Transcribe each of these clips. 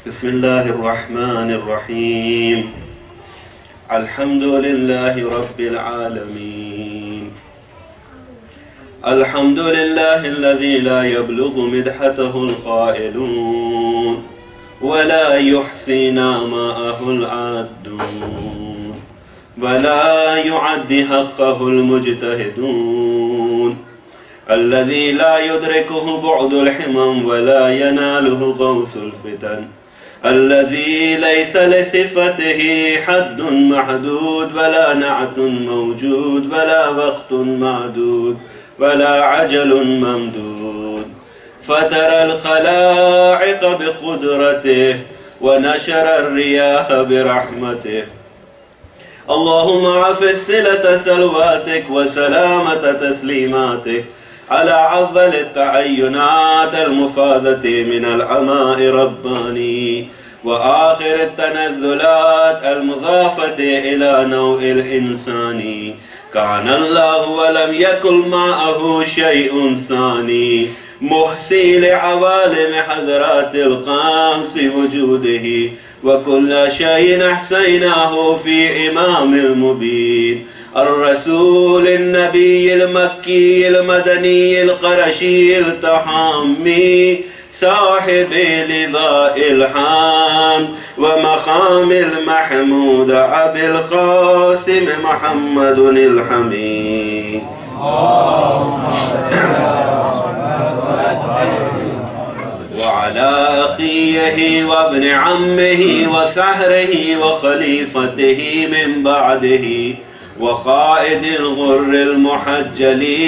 بسم الله الرحمن الرحيم. الحمد لله رب العالمين. الحمد لله الذي لا يبلغ مدحته القائلون ولا يحصي نعماءه العادون ولا يعد حقه المجتهدون. الذي لا يدركه بعد الحمم ولا يناله غوث الفتن. الذي ليس لصفته حد محدود ولا نعت موجود ولا وقت معدود ولا عجل ممدود. فترى الخلائق بقدرته ونشر الرياح برحمته. اللهم عفس صلة سلواتك وسلامة تسليماتك على أفضل التعينات المفاضة من العماء رباني وآخر التنزلات المضافة إلى نوع الإنسان. كان الله ولم يكن معه شيء ثاني محصي لعوالم حضرات الخمس بوجوده وكل شيء أحصيناه في إمام المبين. الرسول النبي المكي المدني القرشي التحامي صاحب لواء الحمد ومقام المحمود أبي القاسم محمد الحميد. وعلى أخيه وابن عمه وثهره وخليفته من بعده وقائد الغر المحجلين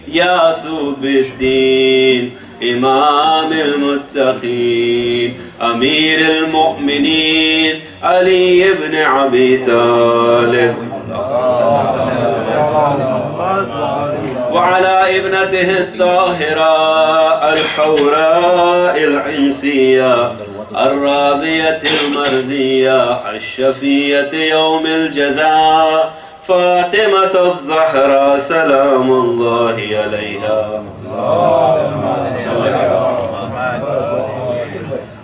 ياثوب الدين إمام المتقين أمير المؤمنين علي بن أبي طالب وعلى ابنته الطاهرة الحوراء العنسية الراضية المرضية الشفية يوم الجزاء فاطمة الزهراء سلام الله عليها.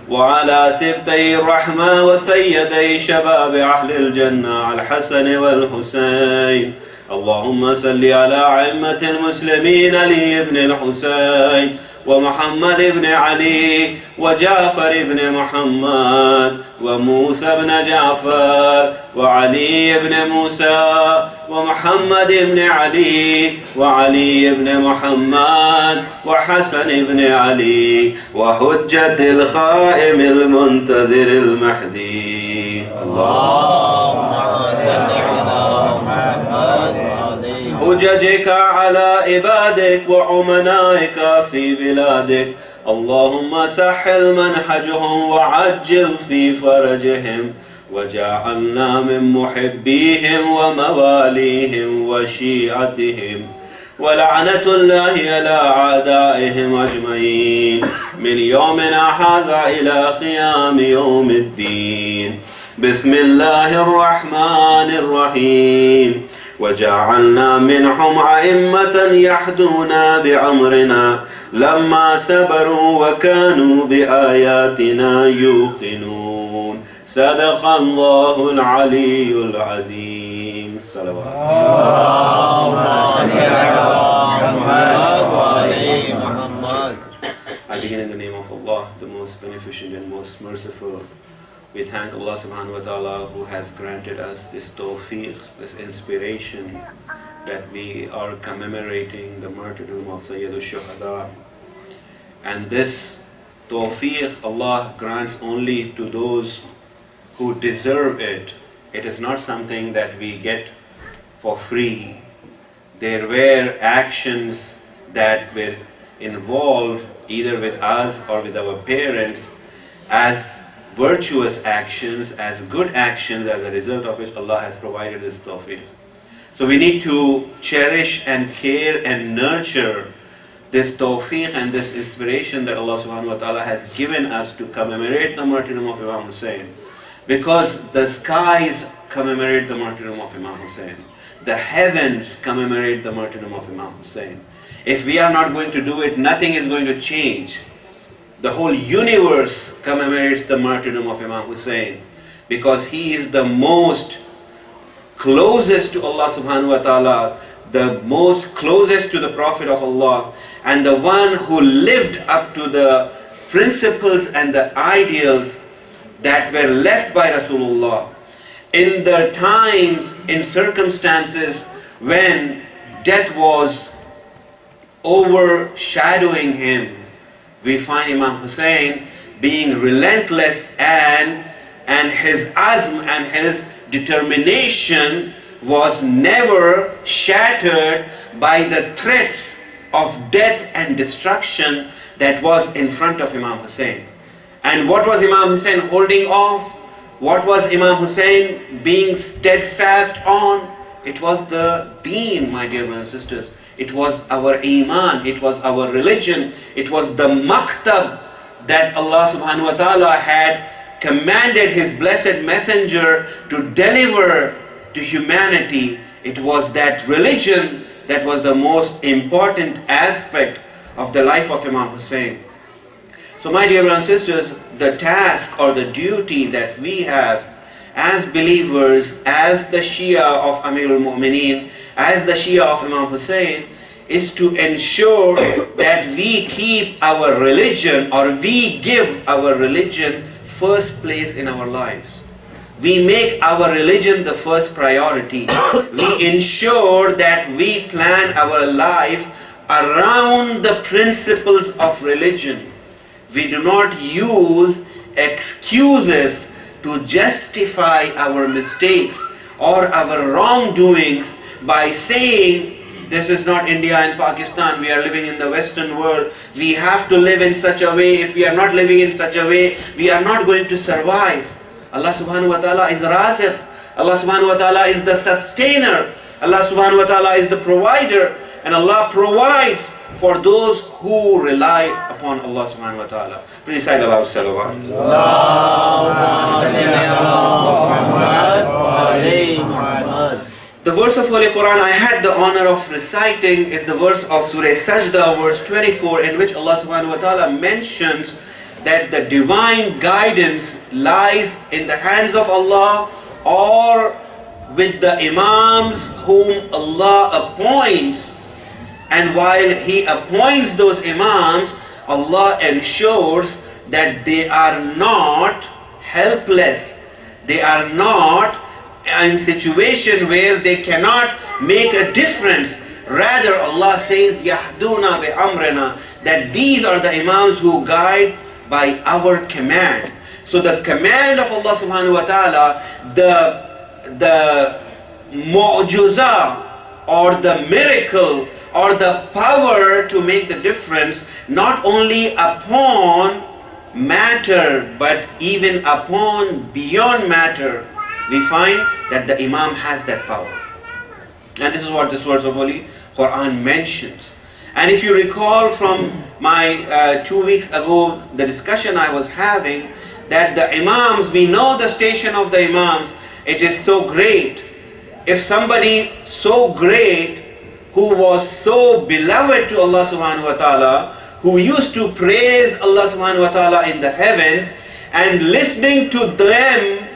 وعلى سبتي الرحمة وسيدي شباب أهل الجنة الحسن والحسين. اللهم صل على أئمة المسلمين علي بن الحسين ومحمد بن علي وجعفر بن محمد وموسى بن جعفر وعلي بن موسى ومحمد بن علي وعلي بن محمد وحسن بن علي وحجة القائم المنتظر المهدي. اللهم صل على محمد حججك على عبادك وأمنائك في بلادك. اللهم سهل منهجهم وعجل في فرجهم وجعلنا من محبيهم ومواليهم وشيعتهم ولعنة الله على أعدائهم أجمعين من يومنا هذا إلى قيام يوم الدين. بسم الله الرحمن الرحيم. وجعلنا منهم أئمة يهدون بأمرنا لما صبروا وكانوا بآياتنا يوقنون. صدق الله العلي العظيم. صلوات I begin in the name of Allah, the most beneficent and most merciful. We thank Allah subhanahu wa ta'ala who has granted us this tawfiq, this inspiration that we are commemorating the martyrdom of Sayyid al-Shuhada. And this tawfiq Allah grants only to those who deserve it. It is not something that we get for free. There were actions that were involved either with us or with our parents as virtuous actions, as good actions, as a result of which Allah has provided this tawfiq. So we need to cherish and care and nurture this tawfiq and this inspiration that Allah subhanahu wa ta'ala has given us to commemorate the martyrdom of Imam Hussein. Because the skies commemorate the martyrdom of Imam Hussein. The heavens commemorate the martyrdom of Imam Hussein. If we are not going to do it, nothing is going to change. The whole universe commemorates the martyrdom of Imam Hussein, because he is the most closest to Allah subhanahu wa ta'ala, the most closest to the Prophet of Allah, and the one who lived up to the principles and the ideals that were left by Rasulullah. In the times, in circumstances when death was overshadowing him, we find Imam Hussein being relentless, and his azm and his determination was never shattered by the threats of death and destruction that was in front of Imam Hussein. And what was Imam Hussein holding off? What was Imam Hussein being steadfast on? It was the deen, my dear brothers and sisters. It was our iman, it was our religion, it was the maktab that Allah subhanahu wa ta'ala had commanded His blessed messenger to deliver to humanity. It was that religion that was the most important aspect of the life of Imam Hussein. So my dear brothers and sisters, the task or the duty that we have as believers, as the Shia of Amirul Mu'mineen, as the Shia of Imam Hussein, is to ensure that we keep our religion, or we give our religion first place in our lives. We make our religion the first priority. We ensure that we plan our life around the principles of religion. We do not use excuses to justify our mistakes or our wrongdoings by saying, this is not India and Pakistan, we are living in the Western world, we have to live in such a way. If we are not living in such a way, we are not going to survive. Allah subhanahu wa ta'ala is Razikh. Allah subhanahu wa ta'ala is the sustainer. Allah subhanahu wa ta'ala is the provider. And Allah provides for those who rely upon Allah subhanahu wa ta'ala. Please say Allahu salawat. The verse of Holy Quran I had the honor of reciting is the verse of Surah Sajda, verse 24, in which Allah subhanahu wa ta'ala mentions that the divine guidance lies in the hands of Allah or with the imams whom Allah appoints. And while He appoints those imams, Allah ensures that they are not helpless. They are not in situation where they cannot make a difference. Rather, Allah says, Yahduna bi amrina, that these are the imams who guide by our command. So the command of Allah subhanahu wa ta'ala, the mu'jiza or the miracle or the power to make the difference, not only upon matter but even upon beyond matter, we find that the Imam has that power. And this is what this verse of Holy Quran mentions. And if you recall from my 2 weeks ago, the discussion I was having, that the Imams, we know the station of the Imams, it is so great. If somebody so great, who was so beloved to Allah subhanahu wa ta'ala, who used to praise Allah subhanahu wa ta'ala in the heavens, and listening to them,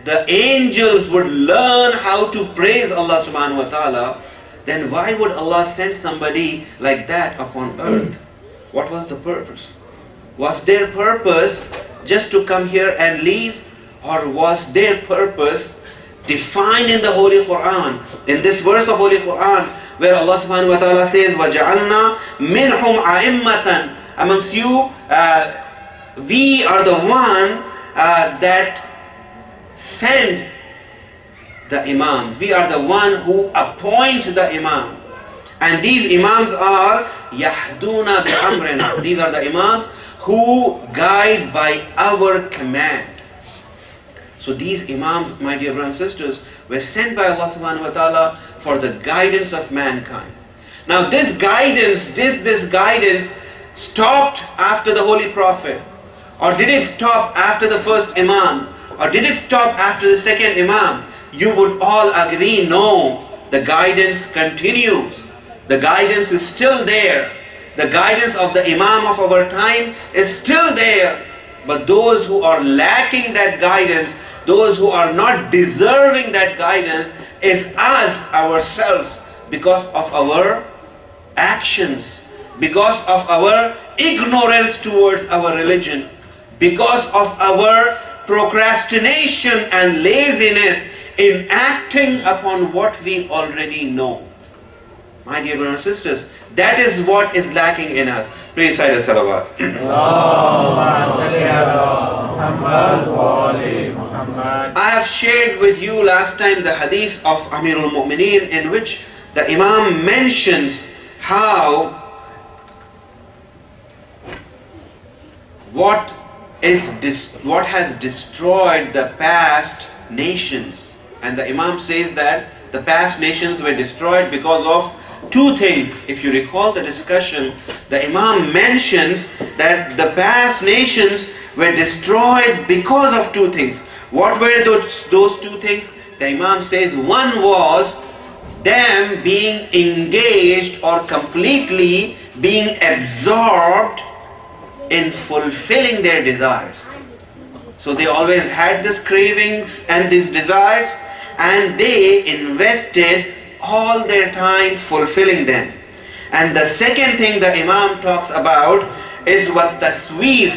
the angels would learn how to praise Allah subhanahu wa ta'ala, then why would Allah send somebody like that upon earth? What was the purpose? Was their purpose just to come here and leave? Or was their purpose defined in the Holy Quran? In this verse of Holy Quran, where Allah subhanahu wa ta'ala says, وَجَعَلْنَا مِنْهُمْ أَئِمَّةً, amongst you, we are the one that send the imams. We are the one who appoint the imam. And these imams are yahduna bi amrina. These are the imams who guide by our command. So these imams, my dear brothers and sisters, were sent by Allah subhanahu wa ta'ala for the guidance of mankind. Now this guidance, this guidance stopped after the Holy Prophet? Or did it stop after the first imam? Or did it stop after the second imam? You would all agree, no, the guidance continues. The guidance is still there. The guidance of the Imam of our time is still there. But those who are lacking that guidance, those who are not deserving that guidance, is us ourselves, because of our actions, because of our ignorance towards our religion, because of our procrastination and laziness in acting upon what we already know. My dear brothers and sisters, that is what is lacking in us. Please recite a salawat. I have shared with you last time the hadith of Amir al-Mu'mineen, in which the Imam mentions how what has destroyed the past nations. And the Imam says that the past nations were destroyed because of two things. If you recall the discussion, the Imam mentions that the past nations were destroyed because of two things. What were those two things? The Imam says one was them being engaged or completely being absorbed in fulfilling their desires. So they always had these cravings and these desires, and they invested all their time fulfilling them. And the second thing the Imam talks about is what tasweef,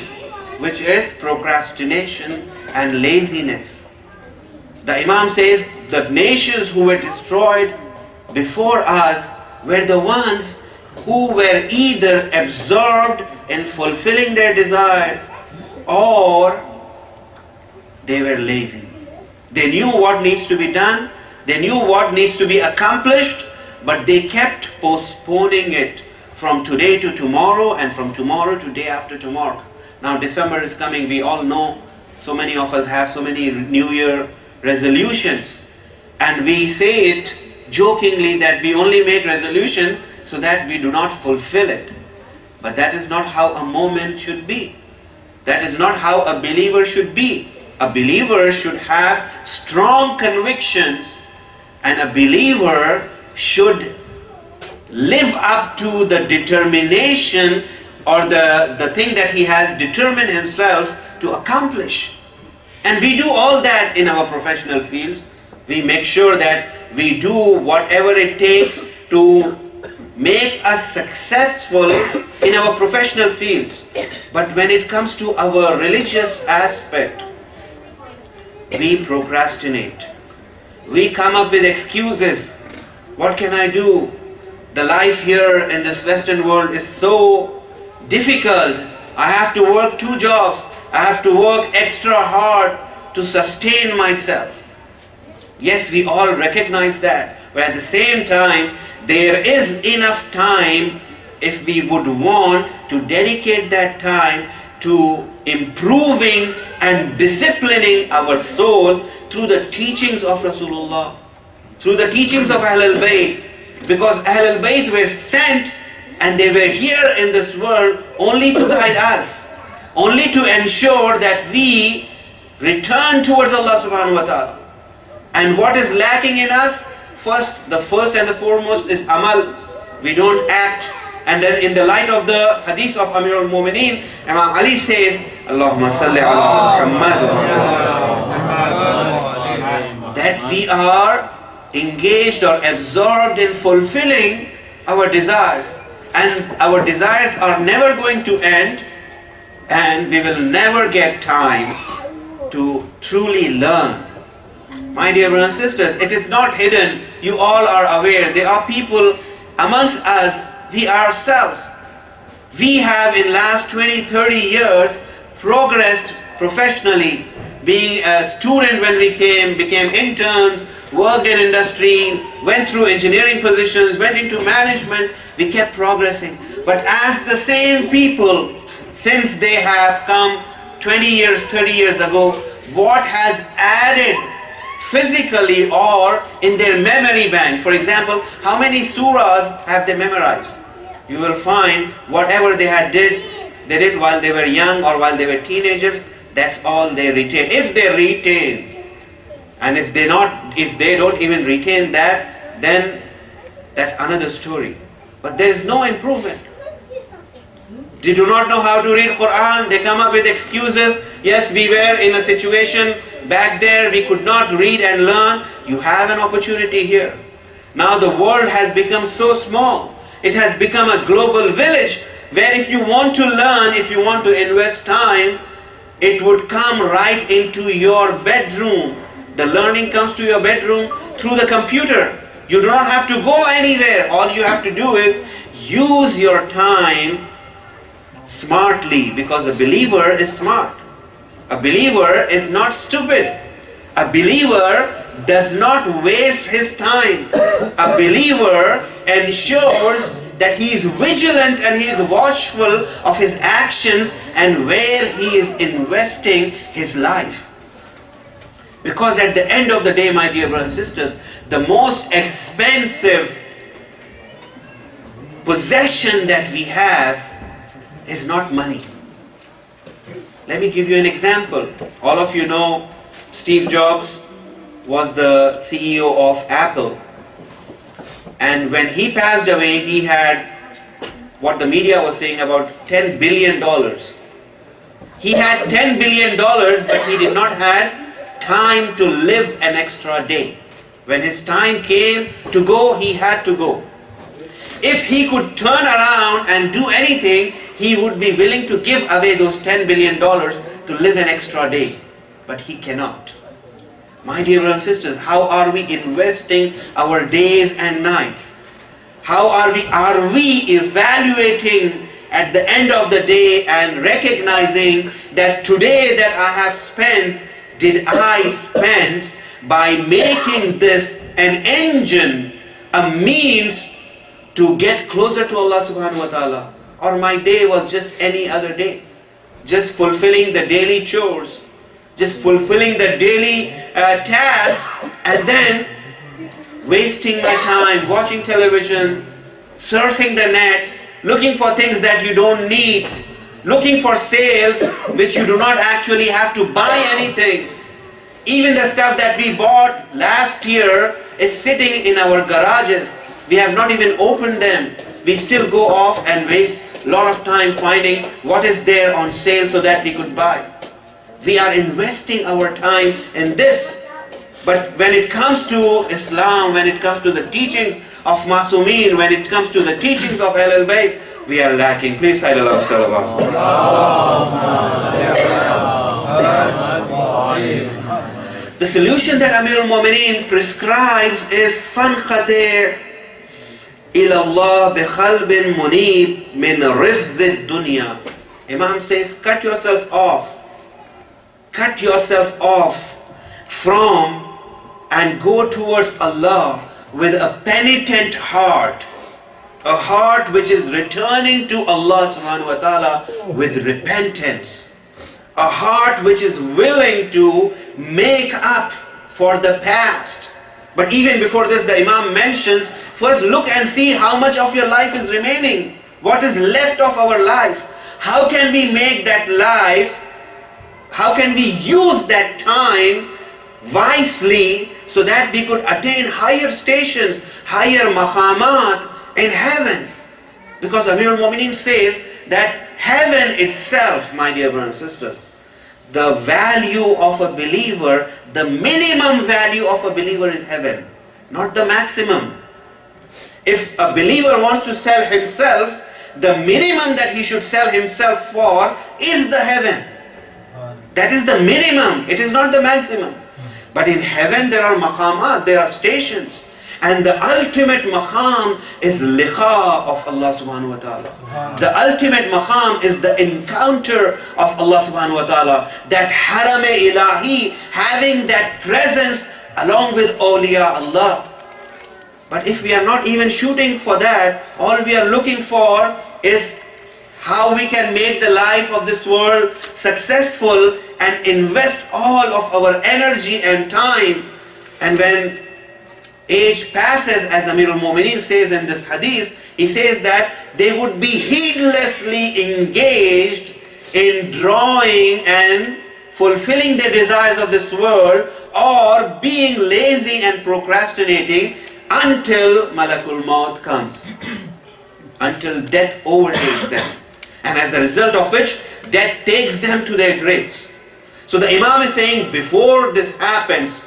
which is procrastination and laziness. The Imam says the nations who were destroyed before us were the ones who were either absorbed in fulfilling their desires, or they were lazy. They knew what needs to be done, they knew what needs to be accomplished, but they kept postponing it from today to tomorrow, and from tomorrow to day after tomorrow. Now December is coming, we all know, so many of us have so many New Year resolutions, and we say it jokingly that we only make resolutions so that we do not fulfill it. But that is not how a moment should be. That is not how a believer should be. A believer should have strong convictions, and a believer should live up to the determination or the thing that he has determined himself to accomplish. And we do all that in our professional fields. We make sure that we do whatever it takes to make us successful in our professional fields. But when it comes to our religious aspect, we procrastinate. We come up with excuses. What can I do? The life here in this Western world is so difficult. I have to work 2 jobs. I have to work extra hard to sustain myself. Yes, we all recognize that. But at the same time, there is enough time if we would want to dedicate that time to improving and disciplining our soul through the teachings of Rasulullah, through the teachings of Ahlul Bayt. Because Ahlul Bayt were sent and they were here in this world only to guide us, only to ensure that we return towards Allah subhanahu wa ta'ala. And what is lacking in us? The first and the foremost is amal. We don't act. And then in the light of the hadith of Amir al-Mu'mineen, Imam Ali says, Allahumma salli ala Muhammad, that we are engaged or absorbed in fulfilling our desires. And our desires are never going to end, and we will never get time to truly learn. My dear brothers and sisters, it is not hidden. You all are aware. There are people amongst us, we ourselves. We have in last 20-30 years progressed professionally. Being a student when we became interns, worked in industry, went through engineering positions, went into management, we kept progressing. But as the same people, since they have come 20 years, 30 years ago, what has added physically or in their memory bank? For example, how many surahs have they memorized? You will find whatever they did while they were young or while they were teenagers, that's all they retain. If they retain, and if they don't even retain that, then that's another story. But there is no improvement. They do not know how to read Quran. They come up with excuses. Yes, we were in a situation back there, we could not read and learn. You have an opportunity here. Now the world has become so small. It has become a global village where if you want to learn, if you want to invest time, it would come right into your bedroom. The learning comes to your bedroom through the computer. You do not have to go anywhere. All you have to do is use your time smartly, because a believer is smart. A believer is not stupid. A believer does not waste his time. A believer ensures that he is vigilant and he is watchful of his actions and where he is investing his life. Because at the end of the day, my dear brothers and sisters, the most expensive possession that we have is not money. Let me give you an example. All of you know Steve Jobs was the CEO of Apple. And when he passed away, he had what the media was saying about $10 billion. He had $10 billion, but he did not have time to live an extra day. When his time came to go, he had to go. If he could turn around and do anything, he would be willing to give away those $10 billion to live an extra day. But he cannot. My dear brothers and sisters, how are we investing our days and nights? How are we evaluating at the end of the day and recognizing that today that I have spent, did I spend by making this an engine, a means to get closer to Allah subhanahu wa ta'ala? Or my day was just any other day, just fulfilling the daily chores, just fulfilling the daily tasks, and then wasting my time watching television, surfing the net, looking for things that you don't need, looking for sales which you do not actually have to buy anything. Even the stuff that we bought last year is sitting in our garages. We have not even opened them. We still go off and waste a lot of time finding what is there on sale so that we could buy. We are investing our time in this. But when it comes to Islam, when it comes to the teachings of Masumeen, when it comes to the teachings of Ahlul Bayt, we are lacking. Please say Allah salawat. The solution that Amir al-Mu'mineen prescribes is فَانْخَدِعْ إِلَى اللَّهِ بِخَلْبٍ مُنِيبٍ مِنْ رِفْزِ الدُّنْيَا. Imam says, cut yourself off from and go towards Allah with a penitent heart, a heart which is returning to Allah subhanahu wa ta'ala with repentance, a heart which is willing to make up for the past. But even before this, the Imam mentions, first look and see how much of your life is remaining, what is left of our life. How can we make that life, how can we use that time wisely so that we could attain higher stations, higher maqamat in heaven? Because Amir al-Mu'mineen says that heaven itself, my dear brothers and sisters, the value of a believer, the minimum value of a believer is heaven, not the maximum. If a believer wants to sell himself, the minimum that he should sell himself for is the heaven. That is the minimum, it is not the maximum. But in heaven there are maqamat, there are stations. And the ultimate maqam is liqa of Allah subhanahu wa ta'ala. The ultimate maqam is the encounter of Allah subhanahu wa ta'ala. That haram-e ilahi, having that presence along with awliya Allah. But if we are not even shooting for that, all we are looking for is how we can make the life of this world successful and invest all of our energy and time. And when age passes, as Amir al-Mu'mineen says in this hadith, he says that they would be heedlessly engaged in drawing and fulfilling the desires of this world, or being lazy and procrastinating until Malakul Maut comes, until death overtakes them. and as a result of which death takes them to their graves. So the Imam is saying, before this happens,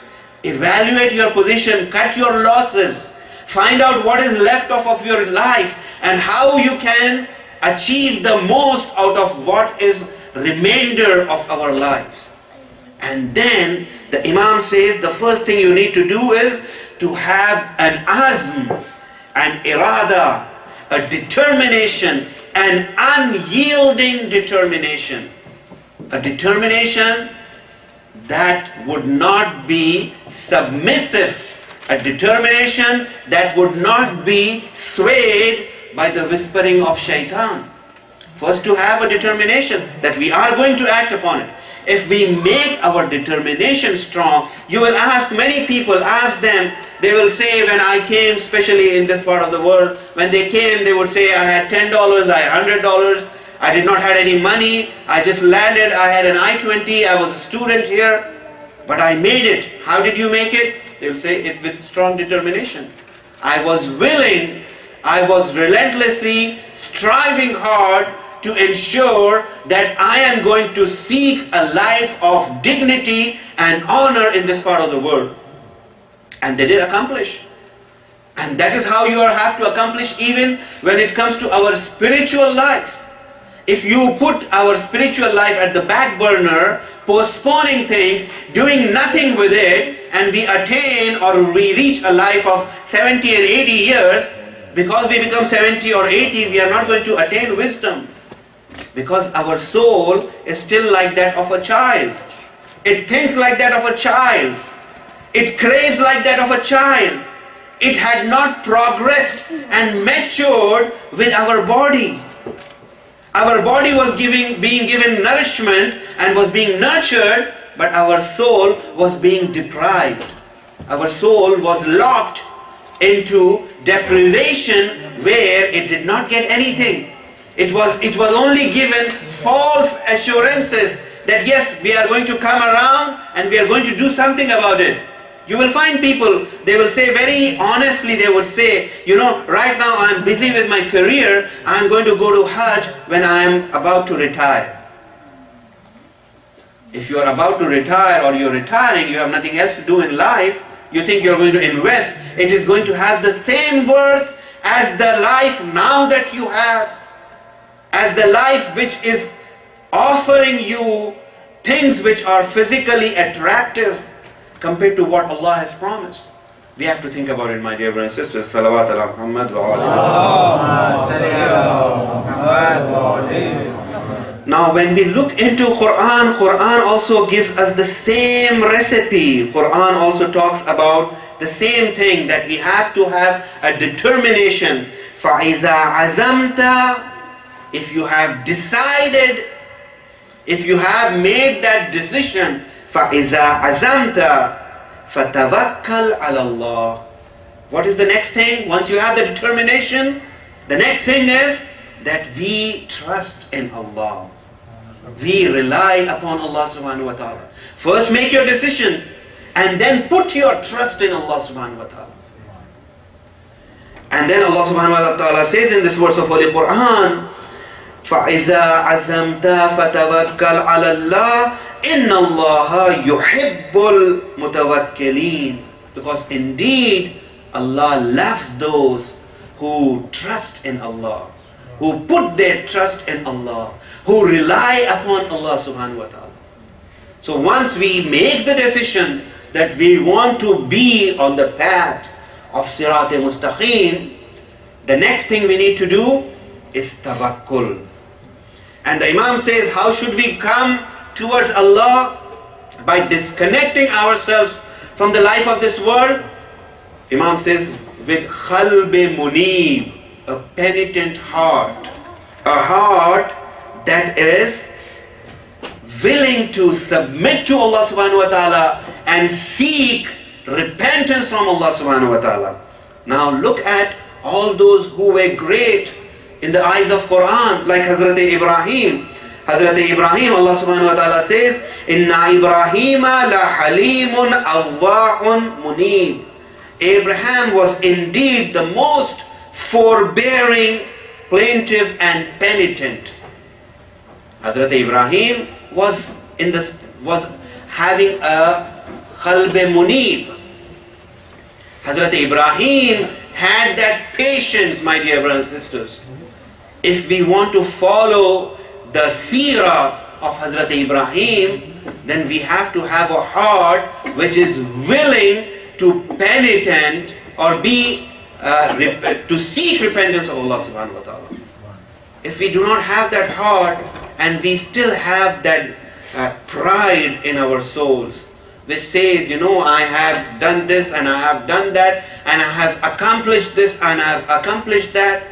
evaluate your position, cut your losses, find out what is left of your life and how you can achieve the most out of what is remainder of our lives. And then the Imam says the first thing you need to do is to have an azm, an irada, a determination, an unyielding determination. A determination that would not be submissive, a determination that would not be swayed by the whispering of shaitan. First, to have a determination that we are going to act upon it. If we make our determination strong, you will ask many people, ask them, they will say, when I came, especially in this part of the world, when they came, they would say, I had $10, I had $100, I did not have any money, I just landed, I had an I-20, I was a student here, but I made it. How did you make it? They will say, it with strong determination. I was willing, I was relentlessly striving hard to ensure that I am going to seek a life of dignity and honor in this part of the world. And they did accomplish. And that is how you have to accomplish even when it comes to our spiritual life. If you put our spiritual life at the back burner, postponing things, doing nothing with it, and we attain or we reach a life of 70 and 80 years, because we become 70 or 80, we are not going to attain wisdom. Because our soul is still like that of a child. It thinks like that of a child. It craves like that of a child. It had not progressed and matured with our body. Our body was being given nourishment and was being nurtured, but our soul was being deprived. Our soul was locked into deprivation where it did not get anything. It was only given false assurances that yes, we are going to come around and we are going to do something about it. You will find people, they will say very honestly, they would say, you know, right now I am busy with my career, I am going to go to Hajj when I am about to retire. If you are about to retire or you are retiring, you have nothing else to do in life, you think you are going to invest, it is going to have the same worth as the life now that you have, as the life which is offering you things which are physically attractive compared to what Allah has promised. We have to think about it, my dear brothers and sisters. Salawat ala Muhammad wa ali. Now when we look into Quran, Quran also gives us the same recipe. Quran also talks about the same thing, that we have to have a determination. فَإِذَا عَزَمْتَ, if you have decided, if you have made that decision, فَإِذَا عَزَمْتَ فَتَوَكَّلْ عَلَى اللَّهِ. What is the next thing? Once you have the determination, the next thing is that we trust in Allah. We rely upon Allah subhanahu wa ta'ala. First make your decision and then put your trust in Allah subhanahu wa ta'ala. And then Allah subhanahu wa ta'ala says in this verse of Holy Quran, فَإِذَا عَزَمْتَ فَتَوَكَّلْ عَلَى اللَّهِ إِنَّ اللَّهَ يُحِبُّ الْمُتَوَكِّلِينَ. Because indeed Allah loves those who trust in Allah, who put their trust in Allah, who rely upon Allah subhanahu wa ta'ala. So once we make the decision that we want to be on the path of Sirat-e-Mustaqim, the next thing we need to do is tawakkul. And the Imam says, how should we come towards Allah? By disconnecting ourselves from the life of this world. Imam says, with khalb munib, a penitent heart, a heart that is willing to submit to Allah subhanahu wa ta'ala and seek repentance from Allah subhanahu wa ta'ala. Now look at all those who were great in the eyes of Quran, like Hazrat Ibrahim. Hazrat Ibrahim, Allah subhanahu wa ta'ala says, Inna Ibrahima la halimun awwa'un munib. Abraham was indeed the most forbearing, plaintive and penitent. Hazrat Ibrahim was having a qalb munib. Hazrat Ibrahim had that patience, my dear brothers and sisters. If we want to follow the seerah of Hazrat Ibrahim, then we have to have a heart which is willing to penitent or to seek repentance of Allah subhanahu wa ta'ala. If we do not have that heart and we still have that pride in our souls, which says, I have done this and I have done that and I have accomplished this and I have accomplished that,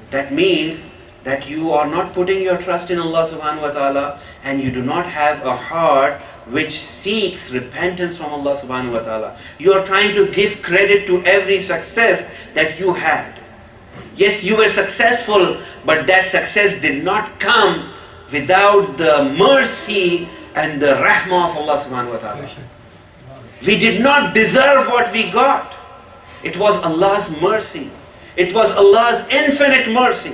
that means that you are not putting your trust in Allah subhanahu wa ta'ala, and you do not have a heart which seeks repentance from Allah subhanahu wa ta'ala. You are trying to give credit to every success that you had. Yes, you were successful, but that success did not come without the mercy and the rahmah of Allah subhanahu wa ta'ala. We did not deserve what we got. It was Allah's mercy. It was Allah's infinite mercy.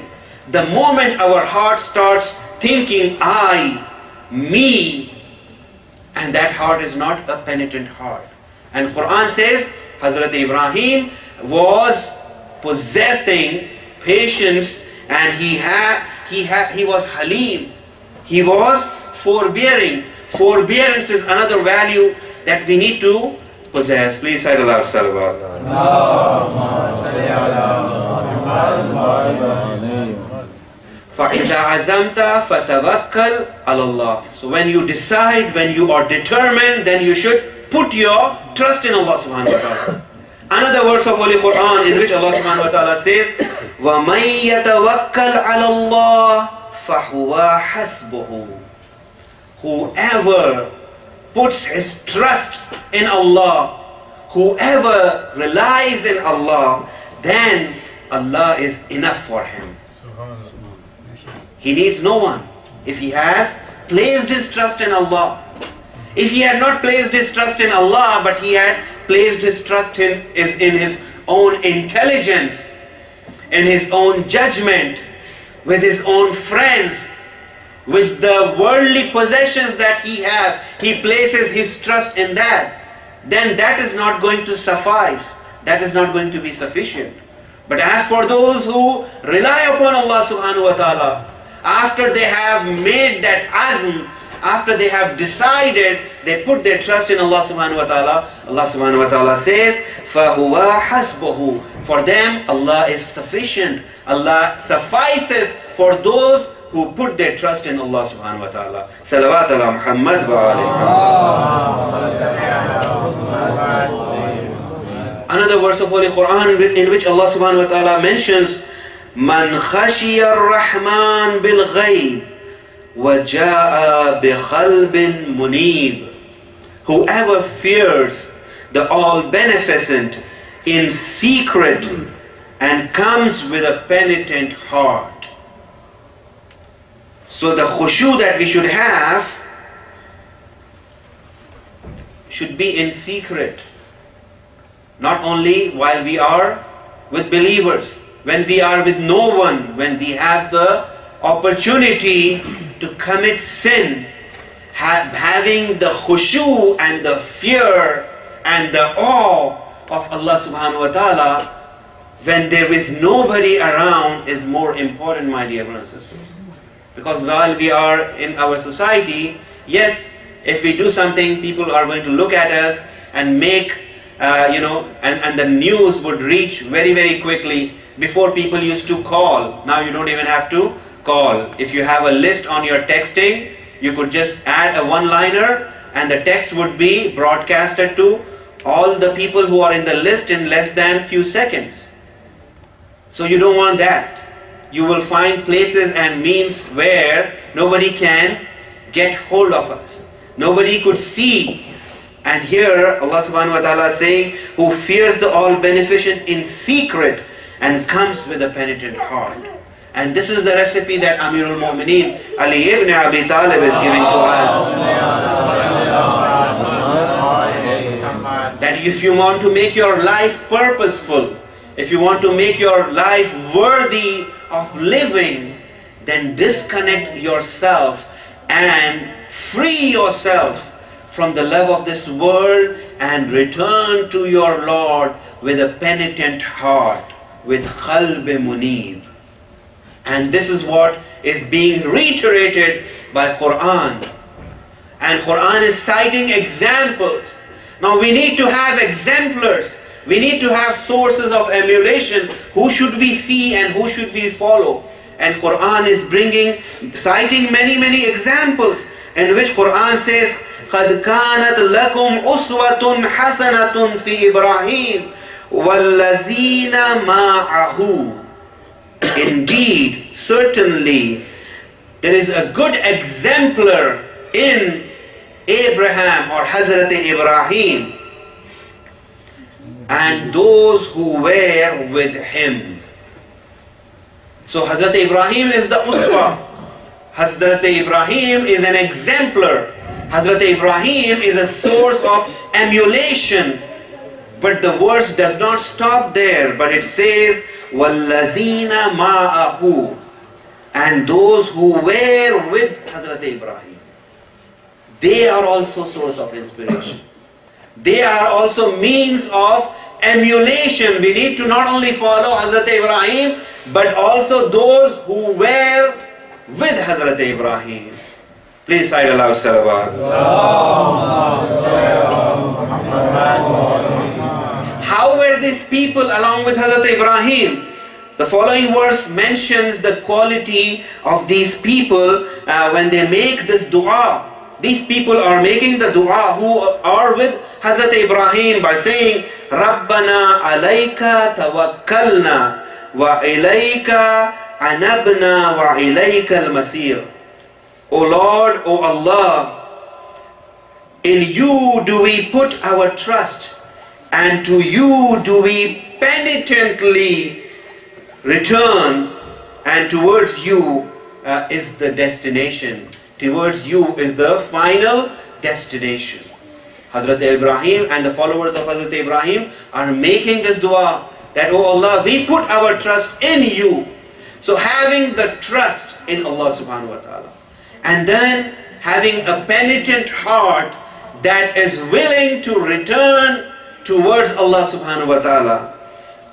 The moment our heart starts thinking I, me, and that heart is not a penitent heart. And Quran says Hazrat Ibrahim was possessing patience, and he was halim. He was forbearing. Forbearance is another value that we need to possess. Please say aloud, salawat. فَإِذَا عَزَمْتَ فَتَوَكَّلْ عَلَى اللَّهِ. So when you decide, when you are determined, then you should put your trust in Allah subhanahu wa ta'ala. Another verse of Holy Quran in which Allah subhanahu wa ta'ala says, وَمَن يَتَوَكَّلْ عَلَى اللَّهِ فَهُوَ حَسْبُهُ. Whoever puts his trust in Allah, whoever relies in Allah, then Allah is enough for him. He needs no one. If he has placed his trust in Allah. If he had not placed his trust in Allah, but he had placed his trust in his own intelligence, in his own judgment, with his own friends, with the worldly possessions that he places his trust in that, then that is not going to suffice. That is not going to be sufficient. But as for those who rely upon Allah subhanahu wa ta'ala, after they have made that azm, after they have decided, they put their trust in Allah subhanahu wa ta'ala, Allah subhanahu wa ta'ala says, فَهُوَ حَسْبُهُ. For them, Allah is sufficient. Allah suffices for those who put their trust in Allah subhanahu wa ta'ala. Salawat ala Muhammad wa ali Muhammad. Another verse of Holy Quran in which Allah subhanahu wa ta'ala mentions, Man khashiya ar-Rahman bil ghayb wa jaa bi qalbin munib. Whoever fears the all-beneficent in secret and comes with a penitent heart. So the khushu that we should have should be in secret. Not only while we are with believers, when we are with no one, when we have the opportunity to commit sin, having the khushu and the fear and the awe of Allah subhanahu wa ta'ala, when there is nobody around, is more important, my dear brothers and sisters. Because while we are in our society, yes, if we do something, people are going to look at us and make, and the news would reach very, very quickly. Before, people used to call. Now you don't even have to call. If you have a list on your texting, you could just add a one-liner and the text would be broadcasted to all the people who are in the list in less than few seconds. So you don't want that. You will find places and means where nobody can get hold of us. Nobody could see. And here Allah subhanahu wa ta'ala is saying, who fears the all-beneficent in secret and comes with a penitent heart. And this is the recipe that Amirul Mu'mineen Ali ibn Abi Talib is giving to us. That if you want to make your life purposeful, if you want to make your life worthy of living, then disconnect yourself and free yourself from the love of this world and return to your Lord with a penitent heart, with qalb munib. And this is what is being reiterated by Quran. And Quran is citing examples. Now we need to have exemplars. We need to have sources of emulation. Who should we see and who should we follow? And Quran is citing many examples in which Quran says, قَدْ كَانَتْ لَكُمْ أُسْوَةٌ حَسَنَةٌ فِي إِبْرَاهِيمَ وَالَّذِينَ مَعَهُ. Indeed, certainly, there is a good exemplar in Abraham or Hazrat Ibrahim and those who were with him. So Hazrat Ibrahim is the uswa. Hazrat Ibrahim is an exemplar. Hazrat Ibrahim is a source of emulation. But the verse does not stop there, but it says, وَالَّذِينَ مَعَهُ, and those who were with Hazrat Ibrahim. They are also source of inspiration. They are also means of emulation. We need to not only follow Hazrat Ibrahim, but also those who were with Hazrat Ibrahim. Please cite aloud salawat. How were these people along with Hazrat Ibrahim? The following verse mentions the quality of these people when they make this dua. These people are making the dua who are with Hazrat Ibrahim by saying, Rabbana alayka tawakkalna wa ilayka anabna wa ilayka al-masir. O Lord, O Allah, in you do we put our trust, and to you do we penitently return, and towards you is the destination. Towards you is the final destination. Hazrat Ibrahim and the followers of Hazrat Ibrahim are making this dua that, oh Allah, we put our trust in you. So having the trust in Allah subhanahu wa ta'ala, and then having a penitent heart that is willing to return towards Allah subhanahu wa ta'ala,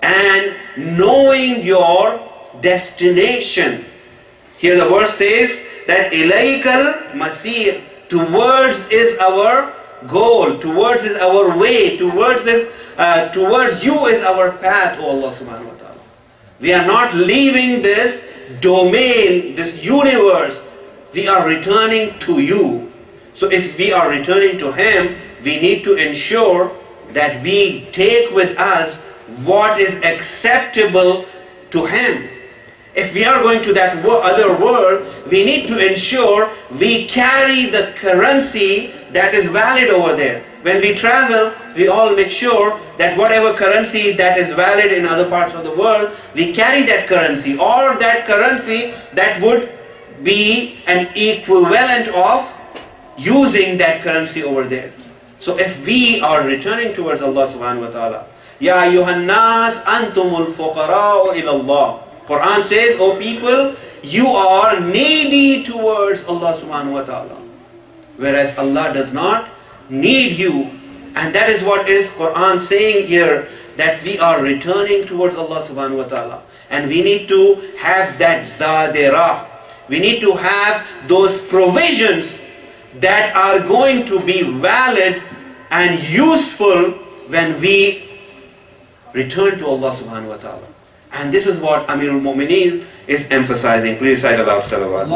and knowing your destination. Here the verse says that ilaykal masir, towards is our goal, towards is our way, towards you is our path, O Allah subhanahu wa ta'ala. We are not leaving this domain, this universe. We are returning to you. So if we are returning to Him, we need to ensure that we take with us what is acceptable to Him. If we are going to that other world, we need to ensure we carry the currency that is valid over there. When we travel, we all make sure that whatever currency that is valid in other parts of the world, we carry that currency, or that currency that would be an equivalent of using that currency over there. So if we are returning towards Allah subhanahu wa ta'ala, Ya ayyuhan nas antumul fuqara'u ila Allah. Quran says, O people, you are needy towards Allah subhanahu wa ta'ala. Whereas Allah does not need you. And that is what is Quran saying here, that we are returning towards Allah subhanahu wa ta'ala. And we need to have that zadirah. We need to have those provisions that are going to be valid and useful when we return to Allah subhanahu wa ta'ala. And this is what Amirul Mu'mineen is emphasizing. Please recite aloud salawat.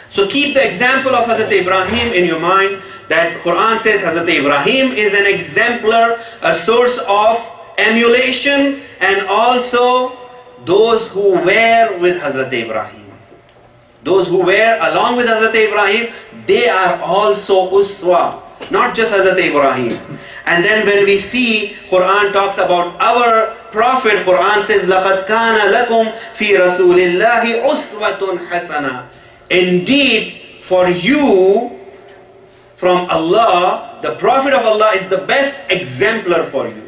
So keep the example of Hazrat Ibrahim in your mind, that Quran says Hazrat Ibrahim is an exemplar, a source of emulation, and also those who were with Hazrat Ibrahim. Those who were along with Hazrat Ibrahim, they are also uswa, not just Hazrat Ibrahim. And then when we see Quran talks about our Prophet, Quran says, لَقَدْ كَانَ لَكُمْ فِي رَسُولِ اللَّهِ أُسْوَةٌ حَسَنَةٌ. Indeed, for you, from Allah, the Prophet of Allah is the best exemplar for you.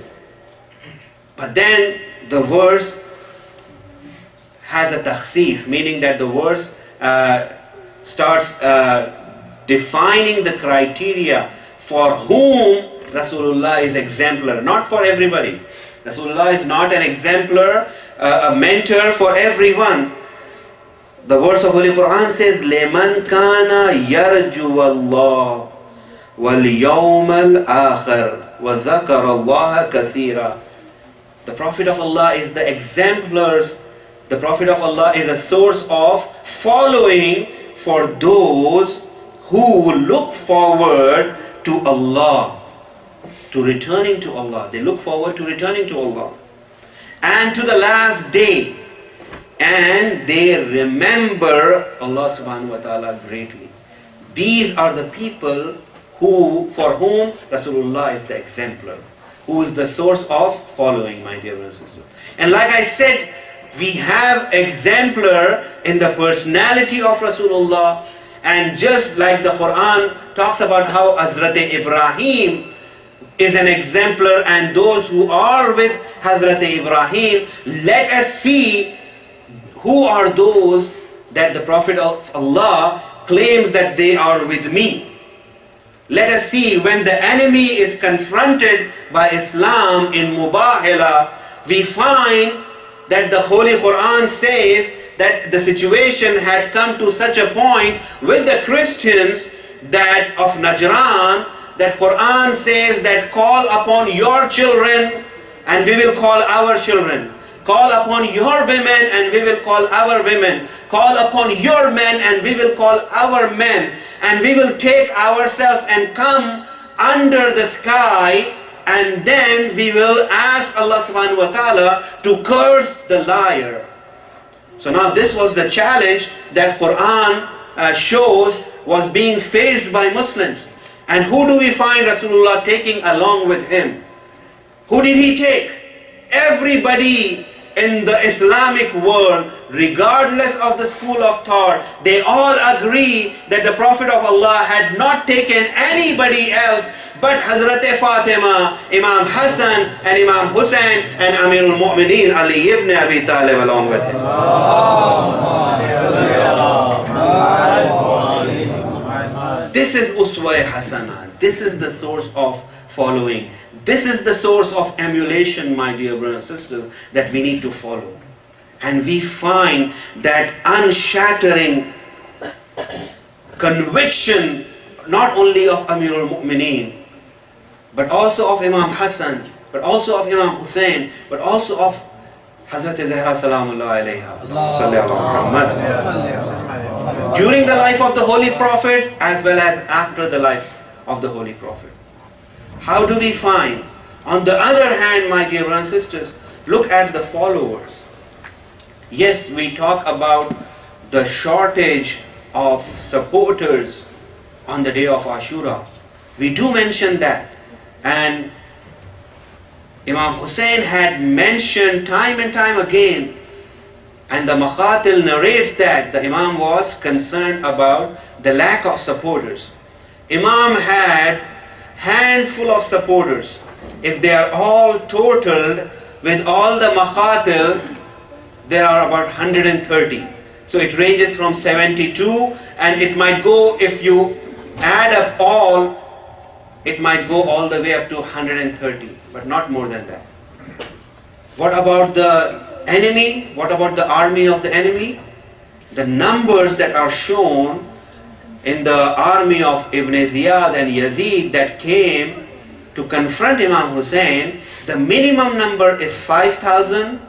But then the verse has a takhsis, meaning that the verse starts defining the criteria for whom Rasulullah is exemplar, not for everybody. Rasulullah is not an exemplar, a mentor for everyone. The verse of Holy Quran says, لَمَنْ كَانَ يَرْجُوَ اللَّهِ وَالْيَوْمَ الْآخِرِ وَذَكَرَ اللَّهَ كَثِيرًا. The Prophet of Allah is the exemplars. The Prophet of Allah is a source of following for those who look forward to Allah, to returning to Allah. They look forward to returning to Allah and to the last day, and they remember Allah subhanahu wa ta'ala greatly. These are the people for whom Rasulullah is the exemplar, who is the source of following, my dear brothers and sisters. And like I said, we have exemplar in the personality of Rasulullah, and just like the Quran talks about how Hazrat Ibrahim is an exemplar, and those who are with Hazrat Ibrahim, let us see who are those that the Prophet of Allah claims that they are with me. Let us see, when the enemy is confronted by Islam in Mubahala, we find that the Holy Quran says that the situation had come to such a point with the Christians that of Najran, that Quran says that call upon your children and we will call our children. Call upon your women and we will call our women. Call upon your men and we will call our men. And we will take ourselves and come under the sky, and then we will ask Allah subhanahu wa ta'ala to curse the liar. So now this was the challenge that Quran shows was being faced by Muslims. And who do we find Rasulullah taking along with him? Who did he take? Everybody in the Islamic world, regardless of the school of thought, they all agree that the Prophet of Allah had not taken anybody else but Hazrat Fatima, Imam Hassan and Imam Hussein and Amirul Mu'mineen Ali ibn Abi Talib along with him. This is Uswa Hasana. This is the source of following. This is the source of emulation, my dear brothers and sisters, that we need to follow. And we find that unshattering conviction not only of Amirul Mu'mineen, but also of Imam Hassan, but also of Imam Hussein, but also of Hazrat Zahra Salamullah alayha. During the life of the Holy Prophet as well as after the life of the Holy Prophet. How do we find? On the other hand, my dear brothers and sisters, look at the followers. Yes, we talk about the shortage of supporters on the day of Ashura. We do mention that. And Imam Hussein had mentioned time and time again, and the Makhatil narrates that the Imam was concerned about the lack of supporters. Imam had handful of supporters. If they are all totaled with all the Makhatil, there are about 130. So it ranges from 72, and it might go, if you add up all, it might go all the way up to 130, but not more than that. What about the enemy? What about the army of the enemy? The numbers that are shown in the army of Ibn Ziyad and Yazid that came to confront Imam Hussein, the minimum number is 5,000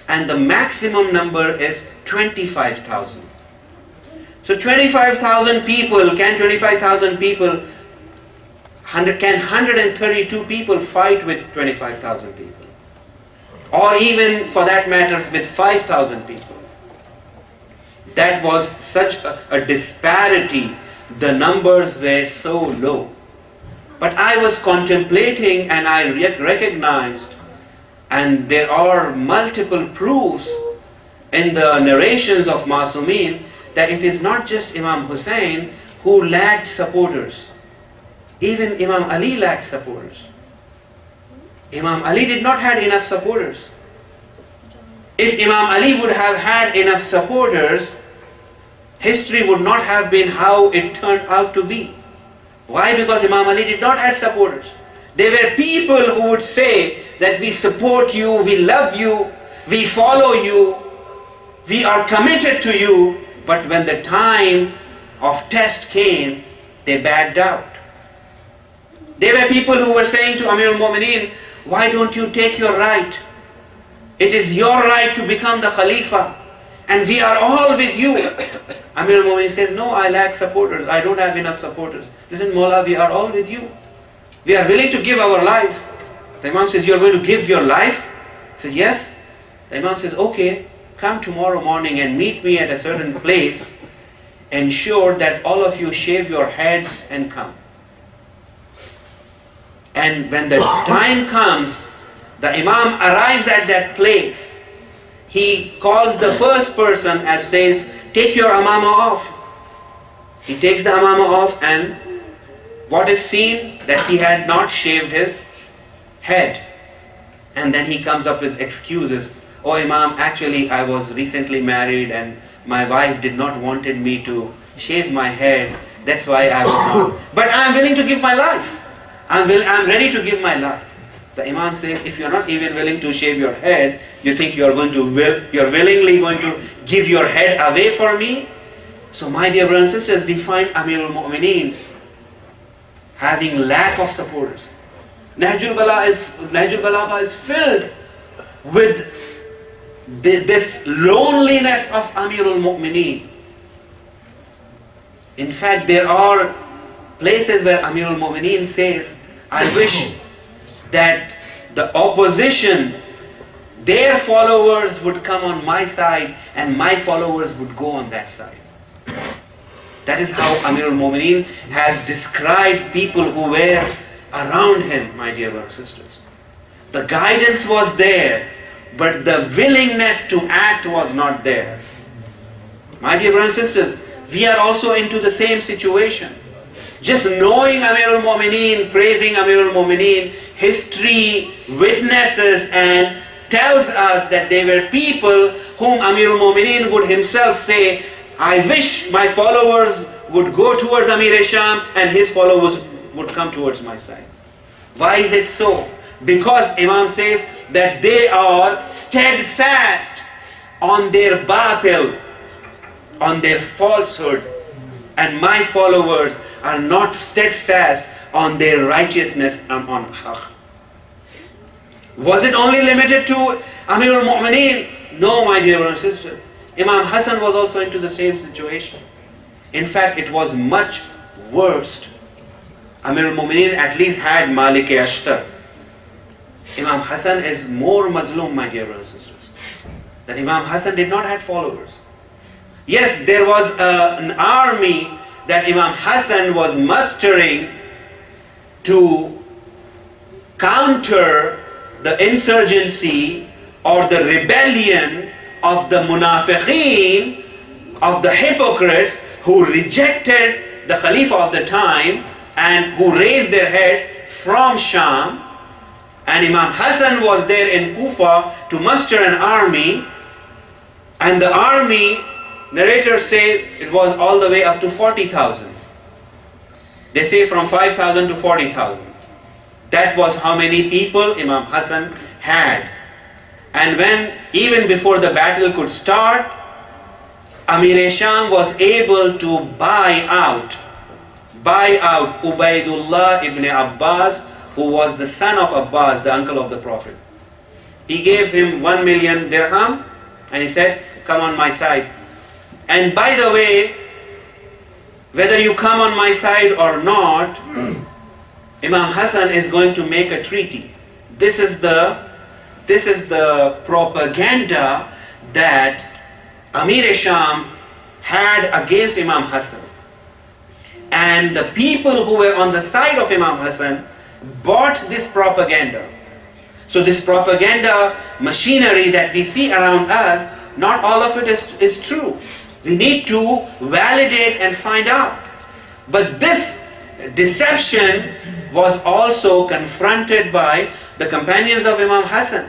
and the maximum number is 25,000. So 25,000 people, can 25,000 people, can 132 people fight with 25,000 people? Or even for that matter with 5,000 people? That was such a disparity. The numbers were so low. But I was contemplating and I recognized, and there are multiple proofs in the narrations of Masumeen, that it is not just Imam Hussein who lacked supporters. Even Imam Ali lacked supporters. Imam Ali did not have enough supporters. If Imam Ali would have had enough supporters, history would not have been how it turned out to be. Why? Because Imam Ali did not have supporters. There were people who would say that we support you, we love you, we follow you, we are committed to you, but when the time of test came, they backed out. There were people who were saying to Amir al-Mu'mineen, why don't you take your right? It is your right to become the Khalifa, and we are all with you. Amir al-Mu'mineen says, no, I lack supporters, I don't have enough supporters. Listen, Mawla, we are all with you. We are willing to give our lives. The Imam says, you are going to give your life? He says, yes. The Imam says, okay, come tomorrow morning and meet me at a certain place. Ensure that all of you shave your heads and come. And when the time comes, the Imam arrives at that place. He calls the first person and says, take your amama off. He takes the amama off, and what is seen? That he had not shaved his head. And then he comes up with excuses. Oh Imam, actually I was recently married and my wife did not wanted me to shave my head. That's why I was not. But I am willing to give my life. I'm ready to give my life. The Imam says, if you're not even willing to shave your head, you think you're willingly going to give your head away for me? So my dear brothers and sisters, we find Amir al-Mu'mineen having lack of supporters. Nahjul Balagha is filled with this loneliness of Amir al-Mu'mineen. In fact, there are places where Amir al-Mu'mineen says, I wish that the opposition, their followers would come on my side and my followers would go on that side. That is how Amir al-Mu'mineen has described people who were around him, my dear brothers and sisters. The guidance was there, but the willingness to act was not there. My dear brothers and sisters, we are also into the same situation. Just knowing Amir al-Mu'mineen, praising Amir al-Mu'mineen, history witnesses and tells us that they were people whom Amir al-Mu'mineen would himself say, I wish my followers would go towards Amir Sham and his followers would come towards my side. Why is it so? Because Imam says that they are steadfast on their batil, on their falsehood, and my followers are not steadfast on their righteousness and on haqq. Was it only limited to Amir al-Mu'mineen? No, my dear brother and sister. Imam Hassan was also into the same situation. In fact, it was much worse. Amir al-Mu'mineen at least had Malik-e-Ashtar. Imam Hassan is more Mazlum, my dear brothers and sisters. That Imam Hassan did not have followers. Yes, there was an army that Imam Hassan was mustering to counter the insurgency or the rebellion of the munafiqeen, of the hypocrites who rejected the Khalifa of the time and who raised their head from Sham. And Imam Hassan was there in Kufa to muster an army, and the army, narrators say it was all the way up to 40,000. They say from 5,000 to 40,000. That was how many people Imam Hassan had. And when, even before the battle could start, Amir Sham was able to buy out Ubaidullah ibn Abbas, who was the son of Abbas, the uncle of the Prophet. He gave him 1 million dirham and he said, come on my side. And by the way, whether you come on my side or not, Imam Hassan is going to make a treaty. This is the propaganda that Amir Sham had against Imam Hassan. And the people who were on the side of Imam Hassan bought this propaganda. So this propaganda machinery that we see around us, not all of it is true. We need to validate and find out. But this deception was also confronted by the companions of Imam Hassan.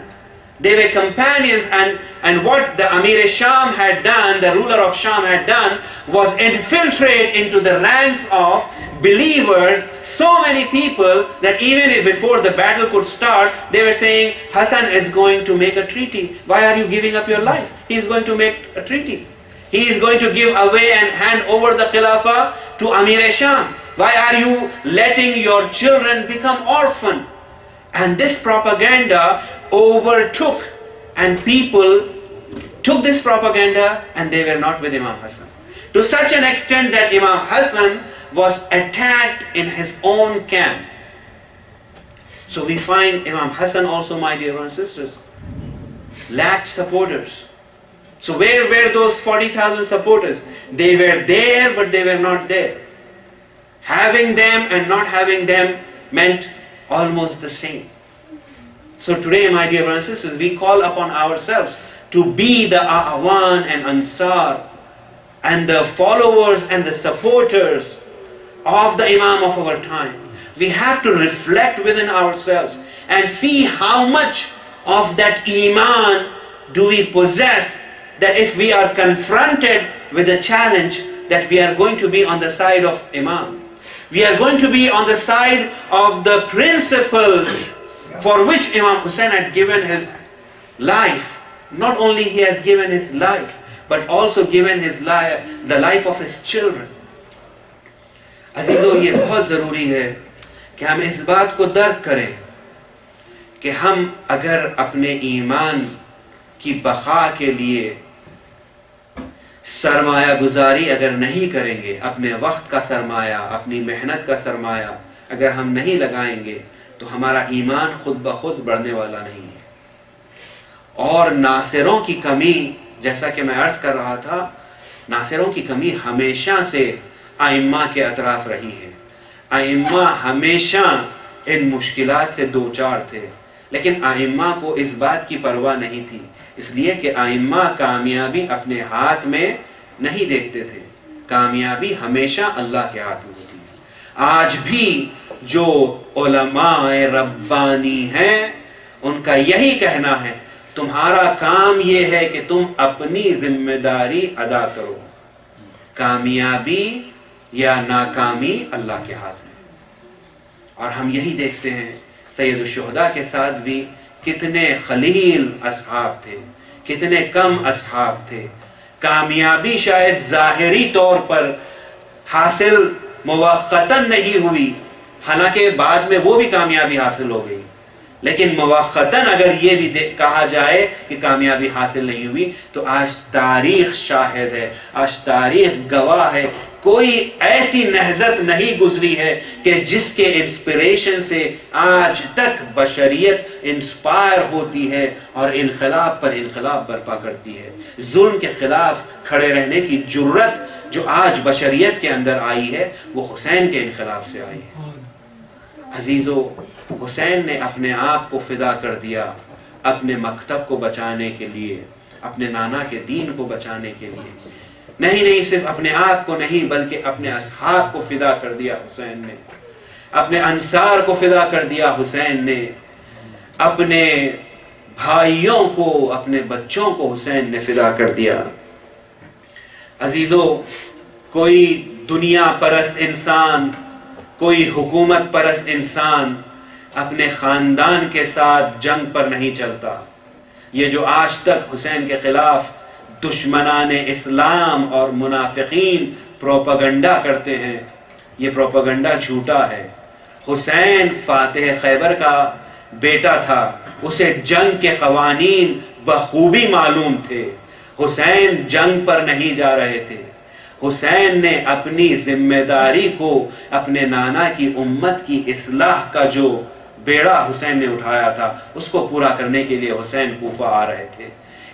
They were companions, and And what the Amir Sham had done, the ruler of Sham had done, was infiltrate into the ranks of believers so many people that even if before the battle could start, they were saying, Hassan is going to make a treaty. Why are you giving up your life? He is going to make a treaty. He is going to give away and hand over the Khilafah to Amir Sham. Why are you letting your children become orphan? And this propaganda overtook, and people took this propaganda and they were not with Imam Hassan. To such an extent that Imam Hassan was attacked in his own camp. So we find Imam Hassan also, my dear brothers and sisters, lacked supporters. So where were those 40,000 supporters? They were there, but they were not there. Having them and not having them meant almost the same. So today, my dear brothers and sisters, we call upon ourselves to be the A'wan and Ansar and the followers and the supporters of the Imam of our time. We have to reflect within ourselves and see how much of that Iman do we possess, that if we are confronted with a challenge, that we are going to be on the side of Imam. We are going to be on the side of the principles for which Imam Hussain had given his life. Not only he has given his life, but also given his life, the life of his children. عزیزو، یہ بہت ضروری ہے کہ ہم اس بات کو درک کریں کہ ہم اگر اپنے ایمان کی بقا کے لیے سرمایہ گزاری اگر نہیں کریں گے، اپنے وقت کا سرمایہ، اپنی محنت کا سرمایہ اگر ہم نہیں لگائیں گے، تو ہمارا ایمان خود بخود بڑھنے والا نہیں ہے. اور ناصروں کی کمی، جیسا کہ میں عرض کر رہا تھا، ناصروں کی کمی ہمیشہ سے ائمہ کے اطراف رہی ہے. ائمہ ہمیشہ ان مشکلات سے دوچار تھے، لیکن ائمہ کو اس بات کی پرواہ نہیں تھی، اس لیے کہ ائمہ کامیابی اپنے ہاتھ میں نہیں دیکھتے تھے. کامیابی ہمیشہ اللہ کے ہاتھ میں ہوتی ہے. آج بھی جو علماء ربانی ہیں، ان کا یہی کہنا ہے، تمہارا کام یہ ہے کہ تم اپنی ذمہ داری ادا کرو. کامیابی یا ناکامی اللہ کے ہاتھ میں. اور ہم یہی دیکھتے ہیں سید الشہداء کے ساتھ بھی کتنے خلیل اصحاب تھے، کتنے کم اصحاب تھے. کامیابی شاید ظاہری طور پر حاصل موقتاً نہیں ہوئی، حالانکہ بعد میں وہ بھی کامیابی حاصل ہو گئی، لیکن موقتاً اگر یہ بھی کہا جائے کہ کامیابی حاصل نہیں ہوئی، تو آج تاریخ شاہد ہے، آج تاریخ گواہ ہے. کوئی ایسی نہضت نہیں گزری ہے کہ جس کے انسپریشن سے آج تک بشریت انسپائر ہوتی ہے اور انقلاب پر انقلاب برپا کرتی ہے. ظلم کے خلاف کھڑے رہنے کی جرت جو آج بشریت کے اندر آئی ہے، وہ حسین کے انقلاب سے آئی ہے. عزیزو، حسین نے اپنے آپ کو فدا کر دیا اپنے مکتب کو بچانے کے لیے، اپنے نانا کے دین کو بچانے کے لیے. نہیں صرف اپنے آپ کو نہیں، بلکہ اپنے اصحاب کو فدا کر دیا حسین نے، اپنے انصار کو فدا کر دیا حسین نے، اپنے بھائیوں کو، اپنے بچوں کو حسین نے فدا کر دیا. عزیزو، کوئی دنیا پرست انسان، کوئی حکومت پرست انسان اپنے خاندان کے ساتھ جنگ پر نہیں چلتا. یہ جو آج تک حسین کے خلاف دشمنان اسلام اور منافقین پروپیگنڈا کرتے ہیں، یہ پروپیگنڈا جھوٹا ہے. حسین فاتح خیبر کا بیٹا تھا، اسے جنگ کے قوانین بخوبی معلوم تھے. حسین جنگ پر نہیں جا رہے تھے. حسین نے اپنی ذمہ داری کو، اپنے نانا کی امت کی اصلاح کا جو بیڑا حسین نے اٹھایا تھا، اس کو پورا کرنے کے لیے حسین کوفہ آ رہے تھے.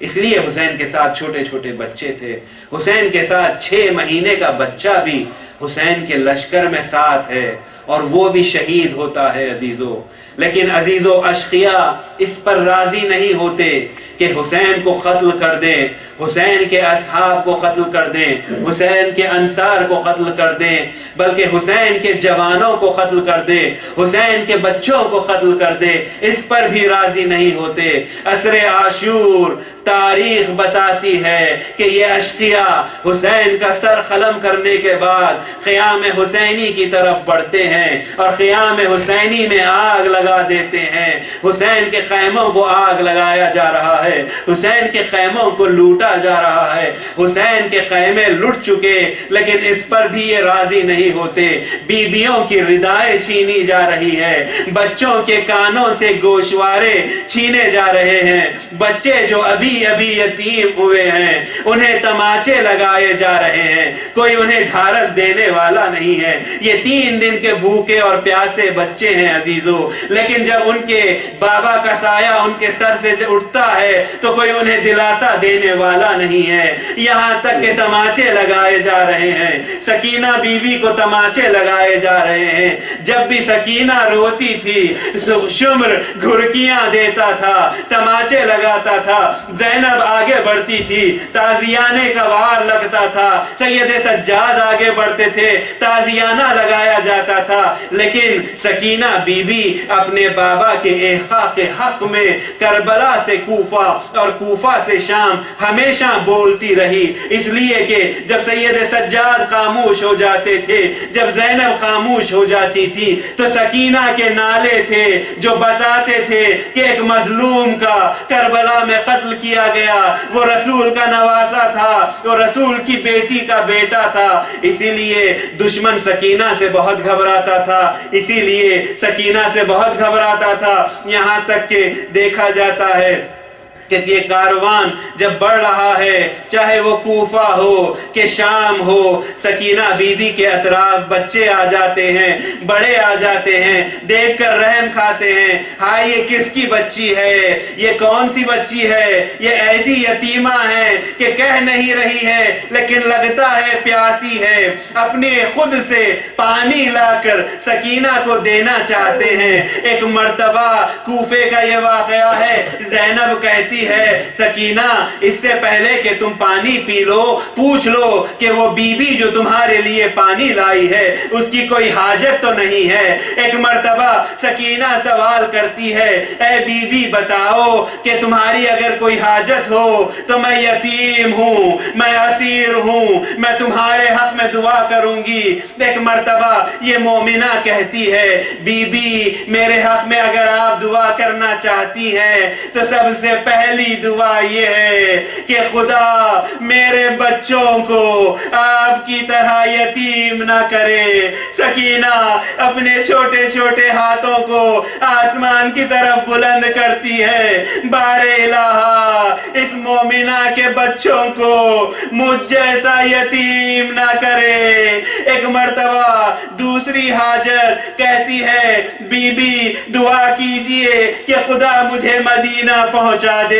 اس لیے حسین کے ساتھ چھوٹے چھوٹے بچے تھے. حسین کے ساتھ 6 مہینے کا بچہ بھی حسین کے لشکر میں ساتھ ہے، اور وہ بھی شہید ہوتا ہے. عزیزو، لیکن عزیزو، اشقیاء اس پر راضی نہیں ہوتے کہ حسین کو قتل کر دیں، حسین کے اصحاب کو قتل کر دیں، حسین کے انصار کو قتل کر دیں، بلکہ حسین کے جوانوں کو قتل کر دیں، حسین کے بچوں کو قتل کر دیں. اس پر بھی راضی نہیں ہوتے. عصر عاشور تاریخ بتاتی ہے کہ یہ اشقیاء حسین کا سر قلم کرنے کے بعد خیام حسینی کی طرف بڑھتے ہیں اور خیام حسینی میں آگ لگا دیتے ہیں. حسین کے خیموں کو آگ لگایا جا رہا ہے, حسین کے خیموں کو لوٹا جا رہا ہے. حسین کے خیمے لٹ چکے لیکن اس پر بھی یہ راضی نہیں ہوتے. بیویوں کی ردائیں چھینی جا رہی ہے, بچوں کے کانوں سے گوشوارے چھینے جا رہے ہیں. بچے جو ابھی ابھی یتیم ہوئے ہیں انہیں تماچے لگائے جا رہے ہیں, کوئی انہیں ڈھارس دینے والا نہیں ہے. یہ 3 دن کے بھوکے اور پیاسے بچے ہیں عزیزو, لیکن جب ان کے بابا کا سایہ ان کے سر سے اٹھتا ہے تو کوئی انہیں دلاسا دینے والا نہیں ہے. یہاں تک کہ تماچے لگائے جا رہے ہیں, سکینہ بیوی کو تماچے لگائے جا رہے ہیں. جب بھی سکینہ روتی تھی شمر گھرکیاں دیتا تھا, تماچے لگاتا تھا. زینب آگے بڑھتی تھی, تازیانے کا وار لگتا تھا. سید سجاد آگے بڑھتے تھے, تازیانہ لگایا جاتا تھا. لیکن سکینہ بی بی اپنے بابا کے احقاق حق میں کربلا سے کوفہ اور کوفہ سے شام ہمیشہ بولتی رہی, اس لیے کہ جب سید سجاد خاموش ہو جاتے تھے, جب زینب خاموش ہو جاتی تھی, تو سکینہ کے نالے تھے جو بتاتے تھے کہ ایک مظلوم کا کربلا میں قتل کیا گیا, وہ رسول کا نواسا تھا, وہ رسول کی بیٹی کا بیٹا تھا. اسی لیے دشمن سکینہ سے بہت گھبراتا تھا, اسی لیے سکینہ سے بہت گھبراتا تھا. یہاں تک کہ دیکھا جاتا ہے کہ یہ کاروان جب بڑھ رہا ہے, چاہے وہ کوفہ ہو کہ شام ہو, سکینہ بی بی کے اطراف بچے آ جاتے ہیں, بڑے آ جاتے ہیں, دیکھ کر رحم کھاتے ہیں. ہاں یہ کس کی بچی ہے, یہ کون سی بچی ہے, یہ ایسی یتیمہ ہے کہ کہہ نہیں رہی ہے لیکن لگتا ہے پیاسی ہے. اپنے خود سے پانی لا کر سکینہ کو دینا چاہتے ہیں. ایک مرتبہ کوفے کا یہ واقعہ ہے, زینب کہتی ہے سکینہ اس سے پہلے کہ تم پانی پی لو پوچھ لو کہ وہ بی بی جو تمہارے لیے پانی لائی ہے اس کی کوئی حاجت تو نہیں ہے. ایک مرتبہ سکینہ سوال کرتی ہے, اے بی بی بتاؤ کہ تمہاری اگر کوئی حاجت ہو تو میں یتیم ہوں, میں اسیر ہوں, میں تمہارے حق میں دعا کروں گی. ایک مرتبہ یہ مومنہ کہتی ہے, بی بی میرے حق میں اگر آپ دعا کرنا چاہتی ہیں تو سب سے پہلی دعا یہ ہے کہ خدا میرے بچوں کو آپ کی طرح یتیم نہ کرے. سکینہ اپنے چھوٹے چھوٹے ہاتھوں کو آسمان کی طرف بلند کرتی ہے, بار الہ اس مومنہ کے بچوں کو مجھ جیسا یتیم نہ کرے. ایک مرتبہ دوسری حاجت کہتی ہے, بی بی دعا کیجئے کہ خدا مجھے مدینہ پہنچا دے.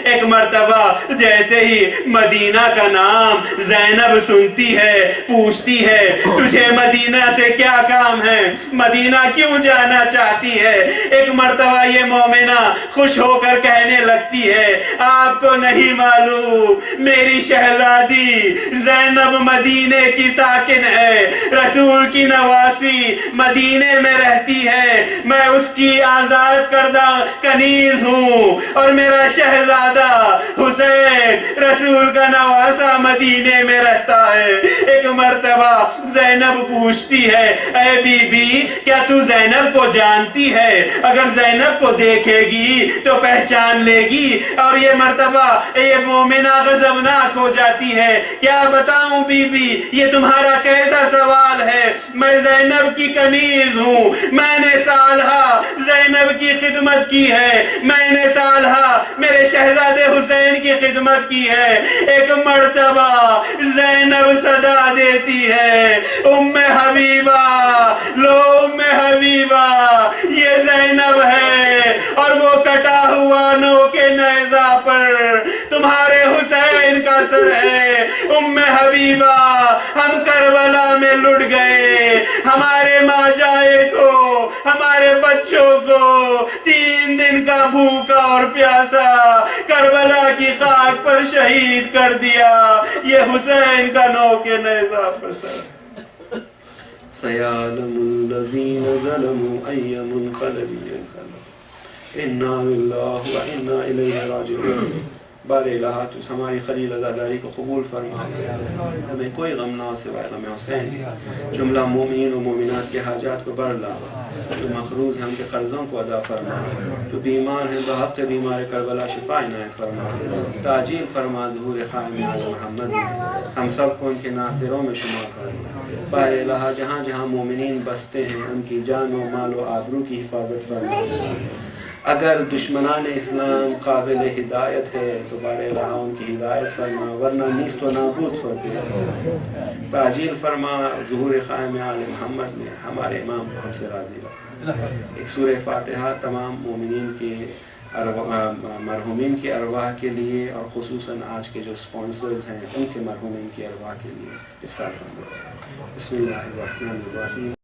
ایک مرتبہ جیسے ہی مدینہ کا نام زینب سنتی ہے پوچھتی ہے, تجھے مدینہ سے کیا کام ہے, مدینہ کیوں جانا چاہتی ہے. ایک مرتبہ یہ مومنہ خوش ہو کر کہنے لگتی ہے, آپ کو نہیں معلوم میری شہزادی زینب مدینے کی ساکن ہے, رسول کی نواسی مدینے میں رہتی ہے, میں اس کی آزاد کردہ کنیز ہوں اور میرا شہزادہ حسین رسول کا نواسا مدینے میں رہتا ہے. ایک مرتبہ زینب پوچھتی ہے, اے بی بی کیا تو زینب کو جانتی ہے, اگر زینب کو دیکھے گی تو پہچان لے گی. اور یہ مرتبہ یہ مومنہ غضبناک ہو جاتی ہے, کیا بتاؤں بی بی یہ تمہارا کیسا سوال ہے, میں زینب کی کنیز ہوں, میں نے سالہا زینب کی خدمت کی ہے, میں نے سالہا میرے شہزادے حسین کی خدمت کی ہے. ایک مرتبہ زینب صدا دیتی ہے, ام حبیبہ, لو ام حبیبہ یہ زینب ہے اور وہ کٹا ہوا نو کے نیزہ پر تمہارے حسین کا سر ہے. ام حبیبہ ہم کربلا میں لٹ گئے, ہمارے ماجائے کو ہمارے بچوں کو 3 دن کا بھوکا اور پیاسا کربلا کی خاک پر شہید کر دیا. یہ حسین کا نو کے نیزہ پر سر. سَيَعْلَمُ الَّذِينَ ظَلَمُوا أَيَّ مُنْقَلَبٍ يَنقَلِبُونَ إِنَّا لِلَّهِ وَإِنَّا إِلَيْهِ رَاجِعُونَ. بار الہ تو ہماری خلیل عزاداری کو قبول فرما، ہمیں کوئی غم نہ ہو سوائے غم حسین، جملہ مومنین و مومنات کے حاجات کو بر لا، جو مقروض ہیں ان کے قرضوں کو ادا فرما، جو بیمار ہیں بحق بیمار کربلا شفا عنایت فرما، تعجیل فرما ظہور قائم آل محمد میں، ہم سب کو ان کے ناصروں میں شمار فرما، بار الہ جہاں جہاں مومنین بستے ہیں ان کی جان و مال و آبرو کی حفاظت فرما، اگر دشمنان اسلام قابل ہدایت ہے تو بار الہ ان کی ہدایت فرما، ورنہ نیست و نابود ہوتے، تعجیل فرما ظہور قائم آل محمد میں، ہمارے امام کو ہم سے راضی رکھ۔ ایک سورہ فاتحہ تمام مومنین کے مرحومین کی ارواح کے لیے، اور خصوصاً آج کے جو سپانسرز ہیں ان کے مرحومین کی ارواح کے لیے ارسال فرما۔ بسم اللہ الرحمن الرحیم۔